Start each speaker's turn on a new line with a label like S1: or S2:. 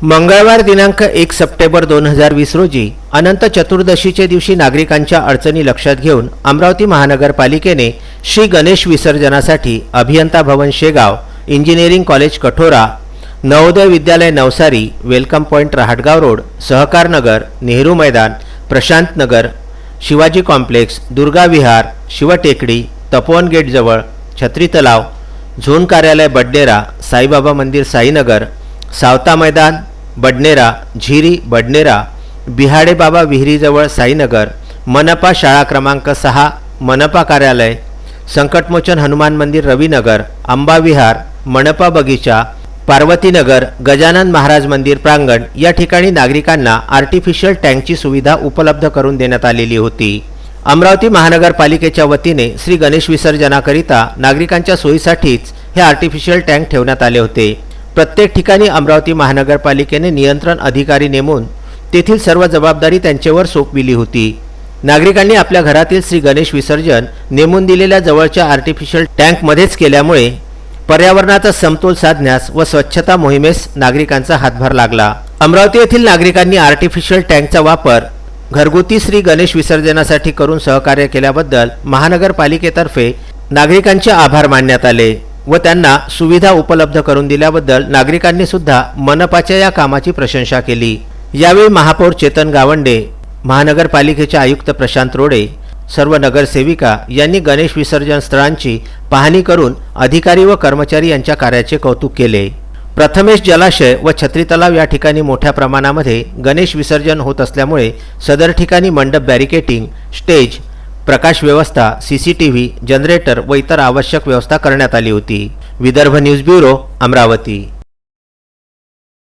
S1: मंगळवार दिनांक 1 सप्टेंबर 2020 रोजी अनंत चतुर्दशीचे दिवशी नागरिकांच्या अडचणी लक्षात घेऊन अमरावती महानगरपालिकेने श्री गणेश विसर्जनासाठी अभियंता भवन शेगाव, इंजिनिअरिंग कॉलेज कठोरा, Navodaya Vidyalaya Navsari, welcome point Rahatgaon road, Sahakar Nagar, Nehru मैदान, प्रशांत नगर, शिवाजी कॉम्प्लेक्स, दुर्गा विहार, शिवटेकडी, तपोवन गेट जवळ, छत्री तलाव, झोन कार्यालय बडनेरा, साईबाबा मंदिर साईनगर, सावता मैदान बडनेरा, झिरी बडनेरा, बिहाडे बाबा विहिरीजवळ साईनगर, मनपा शाळा क्रमांक 6, मनपा कार्यालय, संकटमोचन हनुमान मंदिर रविनगर, अंबा विहार, मनपा बगीचा, पार्वतीनगर, गजानन महाराज मंदिर प्रांगण या ठिकाणी नागरिकांना आर्टिफिशियल टँकची सुविधा उपलब्ध करून देण्यात आलेली होती। अमरावती महानगरपालिकेच्या वतीने श्री गणेश विसर्जनाकरिता नागरिकांच्या सोयीसाठीच हे आर्टिफिशियल टँक ठेवण्यात आले होते। प्रत्येक ठिकाणी अमरावती महानगरपालिकेने नियंत्रण अधिकारी नेमून तेथील सर्व जबाबदारी त्यांच्यावर सोपविली होती। नागरिकांनी आपल्या घरातील श्री गणेश विसर्जन नेमून दिलेल्या जवळच्या आर्टिफिशियल टँकमध्येच केल्यामुळे पर्यावरणाचा समतोल साधण्यास व स्वच्छता मोहिमेस नागरिकांचा हातभार लागला। अमरावती येथील नागरिकांनी आर्टिफिशियल टँकचा वापर घरगुती श्री गणेश विसर्जनासाठी करून सहकार्य केल्याबद्दल महानगरपालिकेतर्फे नागरिकांचे आभार मानण्यात आले व त्यांना सुविधा उपलब्ध करून दिल्याबद्दल नागरिकांनी सुद्धा मनपाच्या या कामाची प्रशंसा केली। यावेळी महापौर चेतन गावंडे, महानगरपालिकेचे आयुक्त प्रशांत रोडे, सर्व नगरसेविका यांनी गणेश विसर्जन स्थळांची पाहणी करून अधिकारी व कर्मचारी यांच्या कार्याचे कौतुक केले। प्रथमेश जलाशय व छत्री तलाव या ठिकाणी मोठ्या प्रमाणामध्ये गणेश विसर्जन होत असल्यामुळे सदर ठिकाणी मंडप बॅरिकेटिंग, स्टेज, प्रकाश व्यवस्था, सीसीटीव्ही, जनरेटर व इतर आवश्यक व्यवस्था करण्यात आली होती। Vidarbha news bureau, Amravati.